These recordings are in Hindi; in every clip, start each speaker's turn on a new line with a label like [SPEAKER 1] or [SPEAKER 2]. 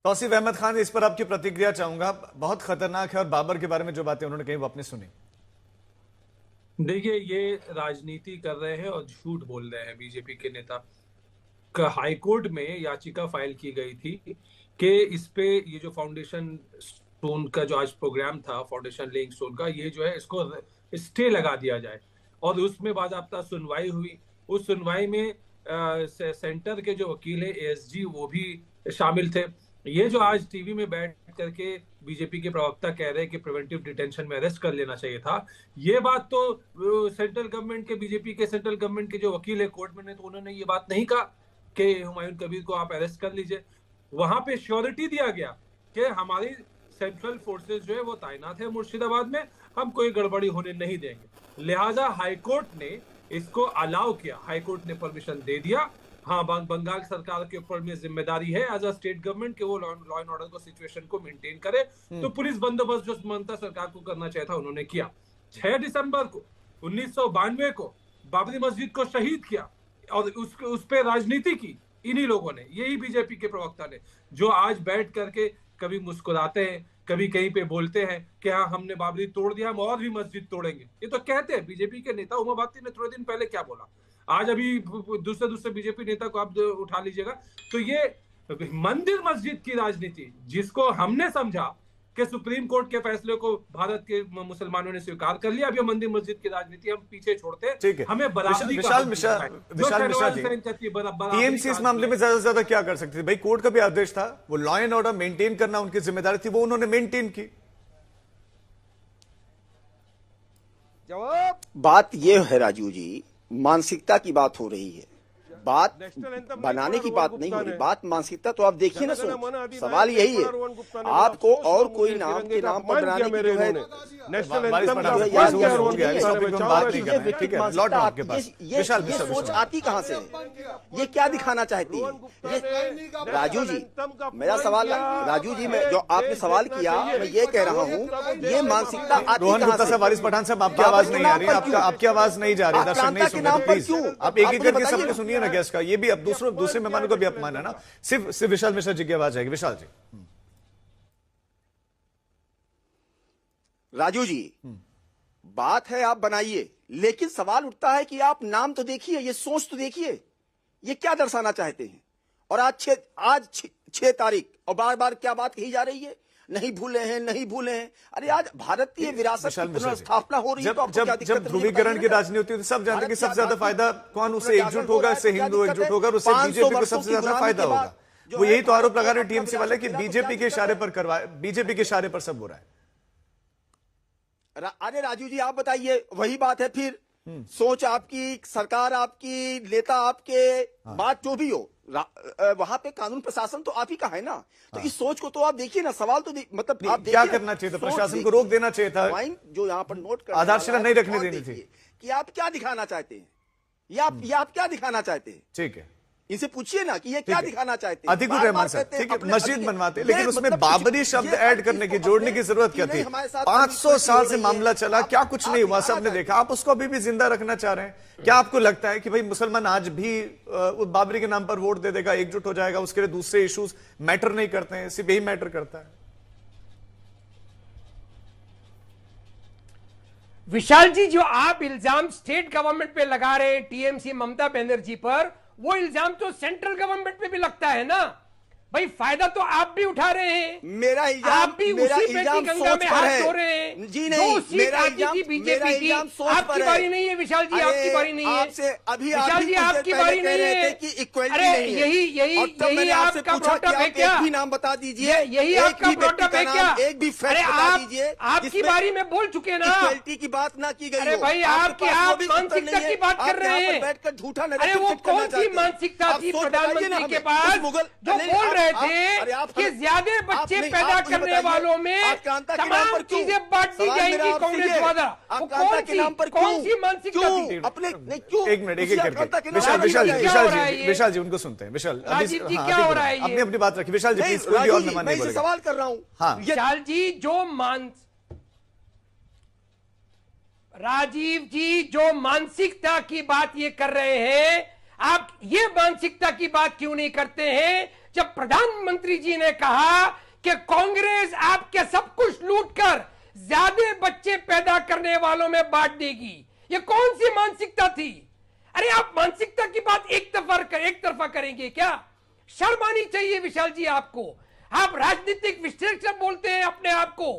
[SPEAKER 1] तौसीफ अहमद खान, इस पर आपकी प्रतिक्रिया चाहूंगा। बहुत खतरनाक है और बाबर के बारे में जो बातें उन्होंने कही वो आपने सुनी।
[SPEAKER 2] देखिए, ये राजनीति कर रहे हैं और झूठ बोल रहे हैं बीजेपी के नेता। हाईकोर्ट में याचिका फाइल की गई थी कि इस पे ये जो फाउंडेशन स्टोन का जो आज प्रोग्राम था, फाउंडेशन लेइंग स्टोन का, ये जो है इसको स्टे लगा दिया जाए। और उसमें बाकायदा सुनवाई हुई। उस सुनवाई में सेंटर के जो वकील है एएसजी, वो भी शामिल थे। ये जो आज टीवी में बैठ करके बीजेपी के प्रवक्ता कह रहे हैं कि प्रिवेंटिव डिटेंशन में अरेस्ट कर लेना चाहिए था, ये बात तो सेंट्रल गवर्नमेंट के, बीजेपी के सेंट्रल गवर्नमेंट के जो वकील है कोर्ट में ने, तो उन्होंने ये बात नहीं कहा कि हुमायूं कबीर को आप अरेस्ट कर लीजिए। वहां पे श्योरिटी दिया गया कि हमारी सेंट्रल फोर्सेस जो है वो तैनात है मुर्शिदाबाद में, हम कोई गड़बड़ी होने नहीं देंगे। लिहाजा हाईकोर्ट ने इसको अलाउ किया, हाईकोर्ट ने परमिशन दे दिया। हाँ, बंगाल सरकार के ऊपर में जिम्मेदारी है एज अ स्टेट गवर्नमेंट कि वो लॉ एंड ऑर्डर को सिचुएशन को मेंटेन करे। तो पुलिस बंदोबस्त जो ममता सरकार को करना चाहिए था उन्होंने किया। 6 दिसंबर को 1992 को बाबरी मस्जिद को शहीद किया और उस पे राजनीति की इन्हीं लोगों ने, यही बीजेपी के प्रवक्ता ने, जो आज बैठ करके कभी मुस्कुराते हैं, कभी कहीं पे बोलते हैं कि हाँ हमने बाबरी तोड़ दिया, हम और भी मस्जिद तोड़ेंगे। ये तो कहते हैं बीजेपी के नेता। उमा भारती ने थोड़े दिन पहले क्या बोला, आज अभी दूसरे बीजेपी नेता को आप उठा लीजिएगा। तो ये मंदिर मस्जिद की राजनीति, जिसको हमने समझा कि सुप्रीम कोर्ट के फैसले को भारत के मुसलमानों ने स्वीकार कर लिया, अब ये मंदिर मस्जिद की राजनीति हम पीछे छोड़ते हैं। हमें बराबरी
[SPEAKER 1] विशाल मिश्रा जी, टीएमसी इस मामले में ज्यादा से ज्यादा क्या कर सकती थी? भाई, कोर्ट का भी आदेश था, वो लॉ एंड ऑर्डर मेंटेन करना उनकी जिम्मेदारी थी, वो उन्होंने मेंटेन की।
[SPEAKER 3] जवाब बात ये है राजू जी, मानसिकता की बात हो रही है, बात बनाने की बात नहीं हो रही, बात मानसिकता। तो आप देखिए ना, सवाल यही है, आपको और कोई नाम के नाम पर बनाने की जो है ये सोच आती कहां से है? ये क्या दिखाना चाहती है राजू जी? मेरा सवाल, राजू जी, मैं जो आपने सवाल किया, मैं ये कह रहा हूँ, ये मानसिकता आती कहां से?
[SPEAKER 1] वारिस पठान साहब, आपकी आवाज नहीं आ रही, आपकी आवाज नहीं जा रही, दर्शक नहीं सुन रहे, प्लीज आप एक एक करके सबके सुनिए ना गेस्ट का। ये भी अब दूसरे मेहमानों का भी अपमान है ना। सिर्फ विशाल मिश्रा जी की आवाज आएगी। विशाल जी।
[SPEAKER 3] राजू जी, बात है आप बनाइए, लेकिन सवाल उठता है कि आप नाम तो देखिए, ये सोच तो देखिए, ये क्या दर्शाना चाहते हैं? और आज 6 तारीख और बार बार क्या बात कही जा रही है? नहीं भूले हैं, नहीं भूले हैं। अरे आज भारतीय विरासत की पुनर्स्थापना हो रही है, तो आपको क्या दिक्कत है?
[SPEAKER 1] जब ध्रुवीकरण की राजनीति होती है तो सब जानते हैं कि सबसे ज्यादा फायदा कौन, उससे एकजुट होगा, इससे हिंदू एकजुट होगा, उससे बीजेपी को सबसे ज्यादा फायदा होगा। वो यही तो आरोप लगा रहे हैं टीएमसी वाले कि बीजेपी के इशारे पर बीजेपी के इशारे पर सब हो रहा है।
[SPEAKER 3] अरे राजू जी, आप बताइए, वही बात है फिर। सोच आपकी, सरकार आपकी, नेता आपके, बात जो भी हो, वहां पे कानून प्रशासन तो आप ही का है ना। तो इस सोच को तो आप देखिए ना, सवाल तो मतलब आप
[SPEAKER 1] क्या करना चाहिए था? प्रशासन को रोक देना चाहिए था,
[SPEAKER 3] जो यहाँ पर नोट कर,
[SPEAKER 1] आधारशिला नहीं रखने देनी थी।
[SPEAKER 3] कि आप क्या दिखाना चाहते हैं, ये आप क्या दिखाना चाहते हैं?
[SPEAKER 1] ठीक है,
[SPEAKER 3] इनसे पूछिए ना कि ये क्या दिखाना चाहते हैं।
[SPEAKER 1] अतिकुल रहमान साहब, ठीक है, मस्जिद बनवाते, लेकिन उसमें बाबरी शब्द ऐड करने की, जोड़ने की जरूरत क्या थी? 500 साल से मामला चला, क्या कुछ नहीं हुआ, सबने देखा। आप उसको अभी भी जिंदा रखना चाह रहे हैं? क्या आपको लगता है कि भाई मुसलमान आज भी बाबरी के नाम पर वोट दे देगा, एकजुट हो जाएगा, उसके लिए दूसरे इश्यूज मैटर नहीं करते हैं, सिर्फ यही मैटर करता है?
[SPEAKER 4] विशाल जी, जो आप इल्जाम स्टेट गवर्नमेंट पे लगा रहे हैं, टीएमसी ममता बनर्जी पर, वो इल्जाम तो सेंट्रल गवर्नमेंट पे भी लगता है ना भाई। फायदा तो आप भी उठा रहे हैं,
[SPEAKER 3] मेरा इल्जाम,
[SPEAKER 4] आप भी उसी बेटी गंगा में हाथ धो रहे हैं
[SPEAKER 3] जी। नहीं, मेरा इल्जाम
[SPEAKER 4] बीजेपी की, आपकी बारी नहीं है विशाल जी, आपकी बारी नहीं है विशाल जी, आपकी बारी नहीं है। अरे यही आपका प्रोटोकॉल है क्या?
[SPEAKER 3] एक भी नाम बता दीजिए,
[SPEAKER 4] यही आपका प्रोटोकॉल है क्या?
[SPEAKER 3] एक भी फैक्ट बता दीजिए।
[SPEAKER 4] आपकी बारी में बोल चुके ना,
[SPEAKER 3] इक्वलिटी की बात ना की गई।
[SPEAKER 4] अरे भाई, आप मानसिकता की बात कर रहे हैं,
[SPEAKER 3] बैठकर झूठा।
[SPEAKER 4] अरे वो कौन सी मानसिकता थी प्रधानमंत्री के पास जो बोल रहे थे कि ज्यादा बच्चे पैदा करने वालों में तमाम चीजें बांट दी जाएंगी कांग्रेस द्वारा? कौन सी मानसिकता थी?
[SPEAKER 3] अपने क्यों?
[SPEAKER 1] एक मिनट, एक करके विशाल जी उनको सुनते हैं। विशाल
[SPEAKER 4] जी, क्या हो रहा है?
[SPEAKER 1] अपनी अपनी बात रखिए विशाल जी, प्लीज। कोई और मेहमान नहीं बोलेगा।
[SPEAKER 3] सवाल कर रहा हूँ।
[SPEAKER 1] हाँ
[SPEAKER 4] विशाल जी, राजीव जी जो मानसिकता की बात ये कर रहे हैं, आप ये मानसिकता की बात क्यों नहीं करते हैं जब प्रधानमंत्री जी ने कहा कि कांग्रेस आपके सब कुछ लूटकर ज्यादा बच्चे पैदा करने वालों में बांट देगी? ये कौन सी मानसिकता थी? अरे आप मानसिकता की बात एक तरफा करेंगे क्या? शर्म आनी चाहिए विशाल जी आपको। आप राजनीतिक विश्लेषक बोलते हैं अपने आप को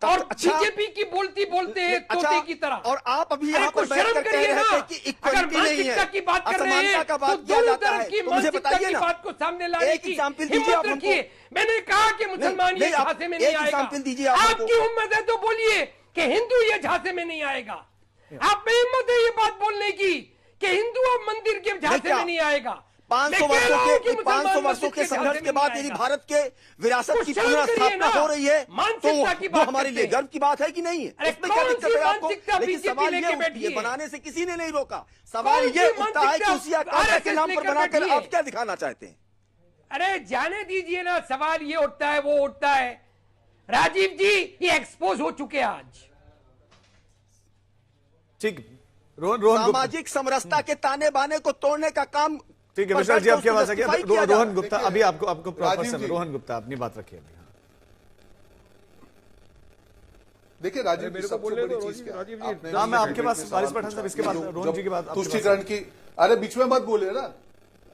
[SPEAKER 4] और बीजेपी की बोलते हैं तोते की तरह।
[SPEAKER 3] और आप अभी यहाँ पर
[SPEAKER 4] शर्म करिए ना। अगर मानसिकता की बात कर रहे हैं तो दोनों तरफ की मानसिकता की बात को सामने लाने की हिम्मत रखिए। मैंने कहा कि मुसलमान ये झांसे में नहीं आएगा। आपकी हिम्मत है तो बोलिए कि हिंदू ये झांसे में नहीं आएगा। आप में हिम्मत है ये बात बोलने की कि हिंदू अब मंदिर के झांसे में नहीं आएगा।
[SPEAKER 3] 500 वर्षों के संघर्ष के बाद यदि भारत के विरासत की पुनर्स्थापना हो रही है तो वो हमारे लिए गर्व की बात है कि नहीं है? इसमें क्या दिक्कत है आपको? लेकिन सवाल ये बनाने से किसी ने नहीं रोका। सवाल ये उठता है कि उसी आकांक्षा के नाम पर बनाकर आप क्या दिखाना चाहते हैं?
[SPEAKER 4] अरे जाने दीजिए ना। सवाल ये उठता है वो उठता है। राजीव जी ये एक्सपोज हो चुके हैं आज।
[SPEAKER 1] ठीक, रोहन
[SPEAKER 3] सामाजिक समरसता के ताने बाने को तोड़ने का काम।
[SPEAKER 1] ठीक है विशाल जी, आपकी आवाज आ गया। रोहन गुप्ता, अभी आपको प्रॉपर समय। रोहन गुप्ता अपनी बात रखिए।
[SPEAKER 5] देखिए राजीव, मेरे को बोलने दो।
[SPEAKER 1] हाँ, मैं आपके पास वारिस पठान साहब, इसके बाद रोहन जी की बात।
[SPEAKER 5] तुष्टीकरण की, अरे बीच में मत बोले ना।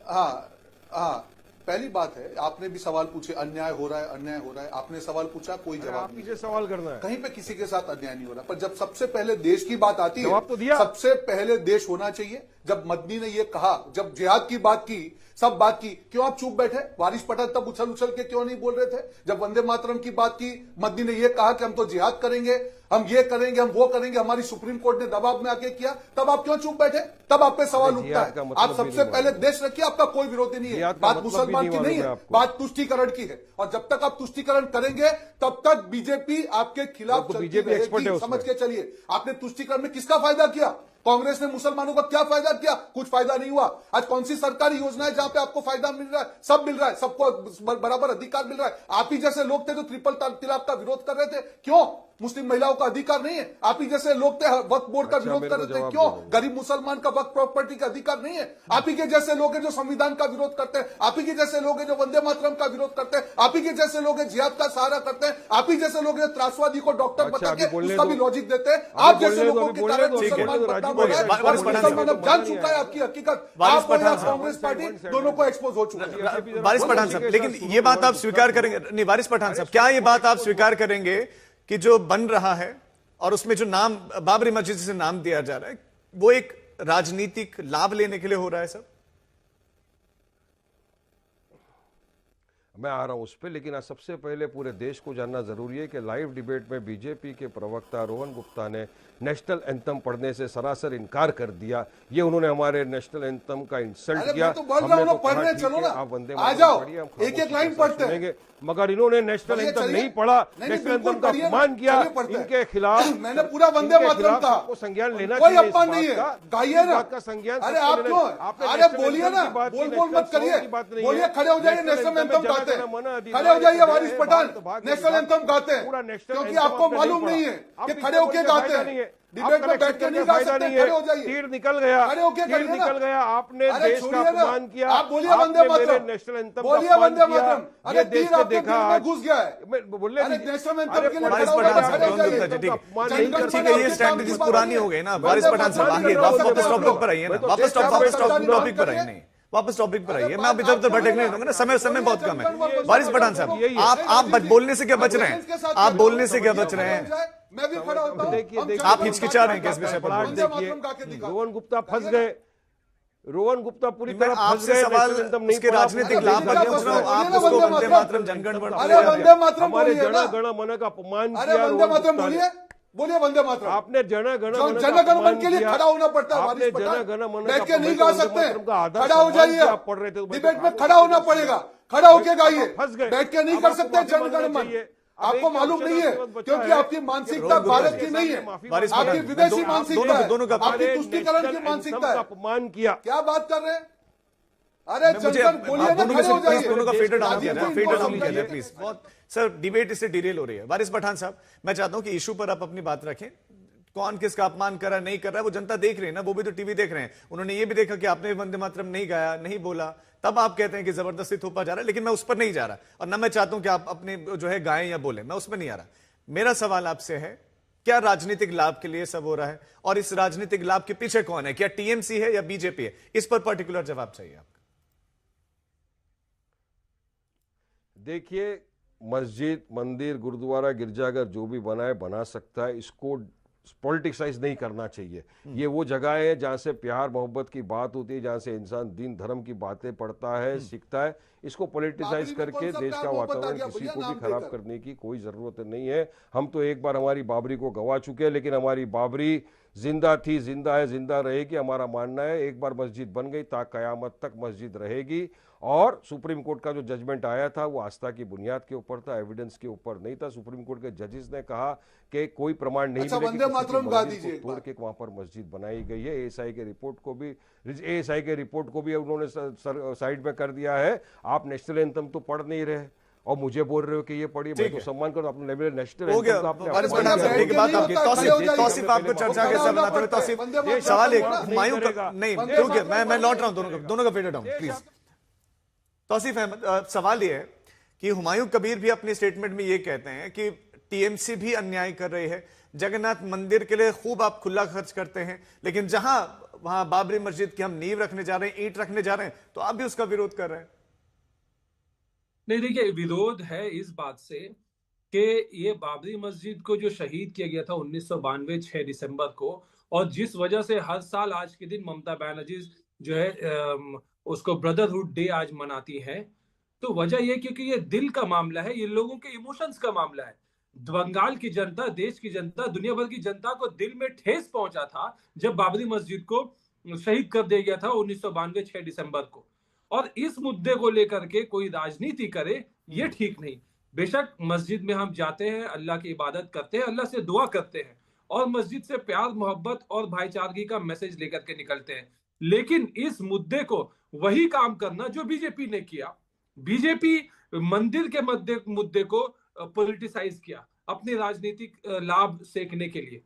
[SPEAKER 5] हाँ, पहली बात है, आपने भी सवाल पूछे, अन्याय हो रहा है। आपने सवाल पूछा, कोई जवाब नहीं।
[SPEAKER 6] सवाल करना है,
[SPEAKER 5] कहीं पे किसी के साथ अन्याय नहीं हो रहा। पर जब सबसे पहले देश की बात आती है,
[SPEAKER 6] तो दिया।
[SPEAKER 5] सबसे पहले देश होना चाहिए। जब मदनी ने ये कहा, जब जिहाद की बात की, सब बात की, क्यों आप चुप बैठे? वारिस पठान तब उछल के क्यों नहीं बोल रहे थे? जब वंदे मातरम की बात की, मदनी ने ये कहा कि हम तो जिहाद करेंगे, हम ये करेंगे, हम वो करेंगे, हमारी सुप्रीम कोर्ट ने दबाव में आके किया, तब आप क्यों चुप बैठे? तब आप पे सवाल उठता है। आप सबसे पहले देश रखिए, आपका कोई विरोधी नहीं है। बात मुसलमान की नहीं है, बात तुष्टीकरण की है। और जब तक आप तुष्टीकरण करेंगे तब तक बीजेपी आपके खिलाफ
[SPEAKER 6] बीजेपी एक्सपर्ट है।
[SPEAKER 5] समझ के चलिए, आपने तुष्टीकरण में किसका फायदा किया? कांग्रेस ने मुसलमानों का क्या फायदा किया? कुछ फायदा नहीं हुआ। आज कौन सी सरकारी योजना है जहां पे आपको फायदा मिल रहा है? सब मिल रहा है, सबको बराबर अधिकार मिल रहा है। आप ही जैसे लोग थे जो ट्रिपल तलाक का विरोध कर रहे थे, क्यों? मुस्लिम महिलाओं का अधिकार नहीं है? आप ही जैसे लोग थे वक्फ बोर्ड का विरोध कर रहे थे, क्यों? गरीब मुसलमान का वक्फ प्रॉपर्टी का अधिकार नहीं है? आप ही के जैसे लोग हैं जो संविधान का विरोध करते हैं, आप ही के जैसे लोग हैं जो वंदे मातरम का विरोध करते हैं, आप ही के जैसे लोग हैं जिहाद का सहारा करते हैं, आप ही जैसे लोग हैं त्रासवादी को डॉक्टर बता के उसका भी लॉजिक देते हैं। आप जैसे लोगों के कारण मुसलमान बदनाम हो रहे हैं। मुसलमान जान चुका है आपकी हकीकत। आप और कांग्रेस पार्टी दोनों को एक्सपोज हो चुका है।
[SPEAKER 1] वारिस पठान साहब, लेकिन ये बात आप स्वीकार करेंगे नहीं? वारिस पठान साहब, क्या ये बात आप स्वीकार करेंगे कि जो बन रहा है और उसमें जो नाम बाबरी मस्जिद से नाम दिया जा रहा है, वो एक राजनीतिक लाभ लेने के लिए हो रहा है? सब
[SPEAKER 6] मैं आ रहा हूं उस पर, लेकिन आज सबसे पहले पूरे देश को जानना जरूरी है कि लाइव डिबेट में बीजेपी के प्रवक्ता रोहन गुप्ता ने नेशनल एंथम पढ़ने से सरासर इनकार कर दिया। ये उन्होंने हमारे नेशनल एंथम का इंसल्ट किया।
[SPEAKER 5] हमने तो पढ़ने चलो ना, आ जाओ, एक लाइन पढ़ते हैं।
[SPEAKER 6] मगर इन्होंने नेशनल एंथम नहीं पढ़ा, नेशनल एंथम का अपमान किया। इनके खिलाफ
[SPEAKER 5] मैंने पूरा वंदे मातरम कहा,
[SPEAKER 6] आपको संज्ञान लेना
[SPEAKER 5] कोई
[SPEAKER 6] चाहिए।
[SPEAKER 5] अपमान नहीं है, गाइए ना।
[SPEAKER 6] का संज्ञान,
[SPEAKER 5] अरे आप क्यों? अरे बोलिए ना, बोल मत करिए, बोलिए, खड़े हो जाइए, नेशनल एंथम गाते हैं। खड़े हो जाइए वारिस पठान, नेशनल एंथम गाते हैं, क्योंकि आपको मालूम नहीं है कि खड़े होके गाते हैं। डिबेट में बैठ के नहीं गा सकते, खड़े हो जाइए।
[SPEAKER 6] तीर निकल गया,
[SPEAKER 5] खड़े होके
[SPEAKER 6] तीर निकल गया। आपने देश का अपमान किया।
[SPEAKER 5] आप बोलिए वंदे मातरम,
[SPEAKER 6] नेशनल एंथम,
[SPEAKER 5] बोलिए वंदे मातरम। अरे
[SPEAKER 6] देश
[SPEAKER 5] तीर आपके
[SPEAKER 6] देखा
[SPEAKER 5] दिल में घुस गया है।
[SPEAKER 6] बोले
[SPEAKER 5] नेशनल एंथम के लिए
[SPEAKER 1] वारिस
[SPEAKER 5] खड़ा
[SPEAKER 1] पठान
[SPEAKER 5] होकर
[SPEAKER 1] साहब,
[SPEAKER 5] खड़े हो
[SPEAKER 1] रोहन गुप्ता
[SPEAKER 5] जाइए।
[SPEAKER 1] जी, ठीक है, ये स्ट्रैटेजीज पुरानी हो गई ना। वारिस पठान साहब, आगे वापस टॉपिक पर आइए ना, वापस टॉपिक पर आइए। नहीं, वापस टॉपिक पर आइए। मैं अब इधर उधर भटकने नहीं दूंगा ना, समय बहुत कम है। वारिस पठान साहब, आप बोलने से क्या बच रहे हैं? आप बोलने से क्या बच रहे हैं?
[SPEAKER 5] मैं भी खड़ा होता हूं।
[SPEAKER 6] देखिए,
[SPEAKER 1] आप हिचकिचा रहे हैं किस विषय पर?
[SPEAKER 6] देखिए, रोहन गुप्ता फंस गए। रोहन गुप्ता पूरी तरह फंस
[SPEAKER 1] आपसे
[SPEAKER 6] गए।
[SPEAKER 1] सवाल इसके राजनीतिक लाभ का पूछ रहा हूं। आप उसको वंदे मातरम जनगण
[SPEAKER 5] अरे वंदे मातरम
[SPEAKER 6] हमारे
[SPEAKER 5] बोलिए ना।
[SPEAKER 6] जन गण मन का अपमान
[SPEAKER 5] अरे
[SPEAKER 6] किया।
[SPEAKER 5] वंदे मातरम बोलिए, बोलिए वंदे मातरम।
[SPEAKER 6] आपने जन गण
[SPEAKER 5] मन के लिए खड़ा होना पड़ता है।
[SPEAKER 6] आपने जन गण मन
[SPEAKER 5] बैठ के नहीं गा सकते,
[SPEAKER 6] खड़ा
[SPEAKER 5] हो जाइए।
[SPEAKER 6] आप पढ़ रहे थे
[SPEAKER 5] डिबेट में खड़ा होना पड़ेगा, खड़ा होके गाइए।
[SPEAKER 6] फंस गए,
[SPEAKER 5] बैठ के नहीं कर सकते जन गण मन। आपको मालूम नहीं है, क्योंकि आपकी मानसिकता भारत की नहीं है, आपकी विदेशी मानसिकता है, आपकी तुष्टीकरण की मानसिकता है।
[SPEAKER 6] अपमान किया।
[SPEAKER 5] क्या बात कर रहे हैं? अरे जनगण बोलिए ना, खड़े हो जाइए।
[SPEAKER 1] दोनों का फेडर डाउन किया जाए, फेडर डाउन किया जाए प्लीज। बहुत सर, डिबेट इससे डिरेल हो रही है। वारिस पठान साहब, मैं चाहता हूं कि इशू पर आप अपनी बात रखें, कौन किसका अपमान कर रहा है नहीं कर रहा है वो जनता देख रही है ना, वो भी तो टीवी देख रहे हैं। उन्होंने ये भी देखा कि आपने वंदे मातरम नहीं गाया, नहीं बोला, तब आप कहते हैं कि जबरदस्ती थोपा जा रहा है। लेकिन मैं उस पर नहीं जा रहा, और ना मैं चाहता हूं कि आप अपने जो है गाएं या बोले, मैं उसमें नहीं आ रहा। मेरा सवाल आपसे है, क्या राजनीतिक लाभ के लिए सब हो रहा है, और इस राजनीतिक लाभ के पीछे कौन है? क्या टीएमसी है या बीजेपी है? इस पर पर्टिकुलर जवाब चाहिए आपका।
[SPEAKER 6] देखिए, मस्जिद, मंदिर, गुरुद्वारा, गिरजाघर जो भी बनाए बना सकता है, इसको पॉलिटिसाइज नहीं करना चाहिए। ये वो जगह है जहाँ से प्यार मोहब्बत की बात होती है, जहाँ से इंसान दीन धर्म की बातें पढ़ता है, सीखता है। इसको पॉलिटिसाइज करके देश का वातावरण किसी को भी खराब करने की कोई ज़रूरत नहीं है। हम तो एक बार हमारी बाबरी को गवा चुके हैं, लेकिन हमारी बाबरी जिंदा थी, जिंदा है, जिंदा रहेगी। हमारा मानना है एक बार मस्जिद बन गई ता कयामत तक मस्जिद रहेगी। और सुप्रीम कोर्ट का जो जजमेंट आया था वो आस्था की बुनियाद के ऊपर था, एविडेंस के ऊपर नहीं था। सुप्रीम कोर्ट के जजेस ने कहा कि कोई प्रमाण नहीं मिलेगा
[SPEAKER 5] वंदे मातरम गा दीजिए,
[SPEAKER 6] तोड़ के वहां पर मस्जिद बनाई गई है। एएसआई के रिपोर्ट को भी उन्होंने साइड में कर दिया है। आप नेशनल एंथम तो पढ़ नहीं रहे और मुझे बोल रहे हो कि ये पढ़िए। मैं तो सम्मान करो, अपने लेवल नेशनल
[SPEAKER 1] हो गया। तौसीफ आपको चर्चा के साथ बनाते हुए, तौसीफ सवाल एक हुमायूं नहीं, क्योंकि मैं लौट रहा हूं दोनों का fader down please. Tauseef Ahmed, सवाल यह है कि हुमायूं कबीर भी अपनी स्टेटमेंट में यह कहते हैं कि टीएमसी भी अन्याय कर रही है। जगन्नाथ मंदिर के लिए खूब आप खुला खर्च करते हैं, लेकिन जहां वहां बाबरी मस्जिद की हम नींव रखने जा रहे हैं, ईंट रखने जा रहे हैं, तो आप भी उसका विरोध कर रहे हैं।
[SPEAKER 2] नहीं, देखिए, विरोध है इस बात से कि ये बाबरी मस्जिद को जो शहीद किया गया था 1992 6 दिसंबर को, और जिस वजह से हर साल आज के दिन ममता बनर्जी जो है उसको ब्रदरहुड डे आज मनाती है, तो वजह यह क्योंकि ये दिल का मामला है, ये लोगों के इमोशंस का मामला है। बंगाल की जनता, देश की जनता, दुनिया भर की जनता को दिल में ठेस पहुंचा था जब बाबरी मस्जिद को शहीद कर दिया गया था 1992 6 दिसंबर को। और इस मुद्दे को लेकर के कोई राजनीति करे, ये ठीक नहीं। बेशक मस्जिद में हम जाते हैं, अल्लाह की इबादत करते हैं, अल्लाह से दुआ करते हैं, और मस्जिद से प्यार मोहब्बत और भाईचारगी का मैसेज लेकर के निकलते हैं। लेकिन इस मुद्दे को वही काम करना जो बीजेपी ने किया। बीजेपी मंदिर के मुद्दे को पॉलिटिसाइज किया अपने राजनीतिक लाभ सेकने के लिए,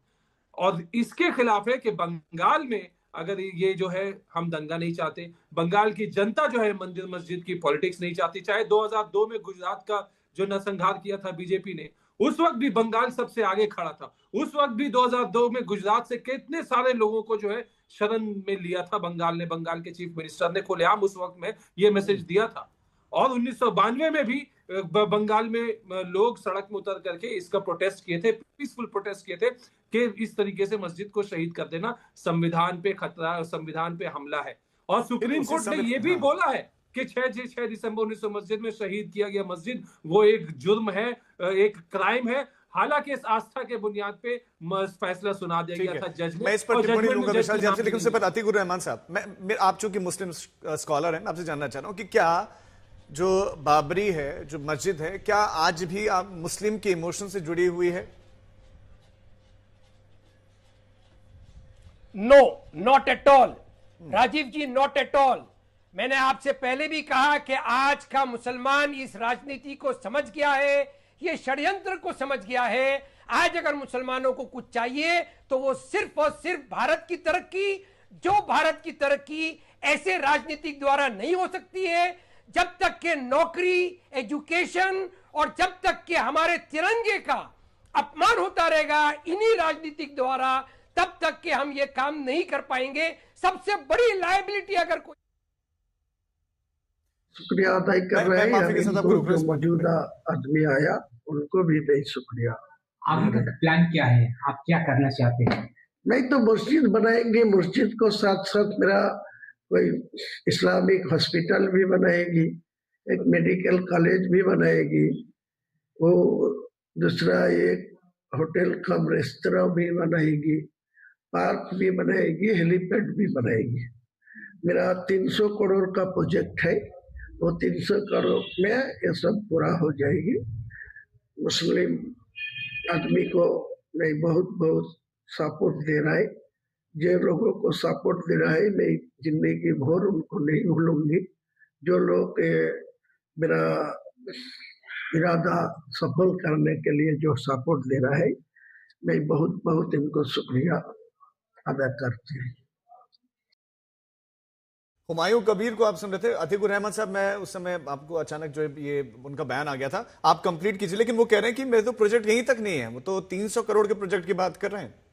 [SPEAKER 2] और इसके खिलाफ है कि बंगाल में अगर ये जो है, हम दंगा नहीं चाहते, बंगाल की जनता जो है मंदिर मस्जिद की पॉलिटिक्स नहीं चाहती। चाहे 2002 में गुजरात का जो नरसंहार किया था बीजेपी ने, उस वक्त भी बंगाल सबसे आगे खड़ा था। उस वक्त भी 2002 में गुजरात से कितने सारे लोगों को जो है शरण में लिया था बंगाल ने। बंगाल के चीफ मिनिस्टर ने खुलेआम उस वक्त में ये मैसेज दिया था। और 1992 में भी बंगाल में लोग सड़क में उतर करके इसका प्रोटेस्ट किए थे, पीसफुल प्रोटेस्ट किए थे कि इस तरीके से मस्जिद को शहीद कर देना संविधान पे खतरा, संविधान पे हमला है। और सुप्रीम कोर्ट ने यह भी बोला है कि 6 दिसंबर 1900 मस्जिद में शहीद किया गया मस्जिद वो एक जुर्म है, एक क्राइम है। हालांकि इस आस्था के बुनियाद पे फैसला सुना दिया गया था जज ने।
[SPEAKER 1] मैं इस पर टिप्पणी लूंगा विशाल जी आपसे, लेकिन उससे पहले अतीकुर रहमान साहब, मैं आप चूंकि मुस्लिम स्कॉलर हैं, मैं आपसे जानना चाह रहा हूं कि क्या जो बाबरी है, जो मस्जिद है, क्या आज भी आप मुस्लिम के इमोशन से जुड़ी हुई है?
[SPEAKER 4] No, not at all Rajiv ji, not at all. मैंने आपसे पहले भी कहा कि आज का मुसलमान इस राजनीति को समझ गया है, ये षड्यंत्र को समझ गया है। आज अगर मुसलमानों को कुछ चाहिए तो वो सिर्फ और सिर्फ भारत की तरक्की, जो भारत की तरक्की ऐसे राजनीतिक द्वारा नहीं हो सकती है। जब तक के नौकरी, एजुकेशन और जब तक के हमारे तिरंगे का अपमान होता रहेगा इन्हीं राजनीतिक द्वारा, तब तक के हम ये काम नहीं कर पाएंगे। सबसे बड़ी लायबिलिटी अगर कोई
[SPEAKER 7] शुक्रिया अदा कर रहे हैं, जो मौजूदा आदमी आया उनको भी बहुत शुक्रिया।
[SPEAKER 8] आगे का प्लान क्या है, आप क्या करना चाहते हैं?
[SPEAKER 7] नहीं तो मस्जिद बनाएंगे, मस्जिद को साथ साथ मेरा कोई इस्लामिक हॉस्पिटल भी बनाएगी, एक मेडिकल कॉलेज भी बनाएगी, वो दूसरा एक होटल कम रेस्तरां भी बनाएगी, पार्क भी बनाएगी, हेलीपैड भी बनाएगी। मेरा 300 करोड़ का प्रोजेक्ट है, वो 300 करोड़ में ये सब पूरा हो जाएगी। मुस्लिम आदमी को मैं बहुत बहुत सपोर्ट दे रहा है। जो लोगों को सपोर्ट दे रहा है मैं जिंदगी भर उनको नहीं भूलूंगी। जो लोग मेरा इरादा सफल करने के लिए जो सपोर्ट दे रहा है, मैं बहुत बहुत इनको शुक्रिया अदा करती हूँ।
[SPEAKER 1] हुमायूं कबीर को आप सुन रहे थे। अतीकुर रहमान साहब, मैं उस समय आपको अचानक जो है ये उनका बयान आ गया था, आप कंप्लीट कीजिए, लेकिन वो कह रहे हैं कि मेरे तो प्रोजेक्ट यहीं तक नहीं है, वो तो 300 करोड़ के प्रोजेक्ट की बात कर रहे हैं।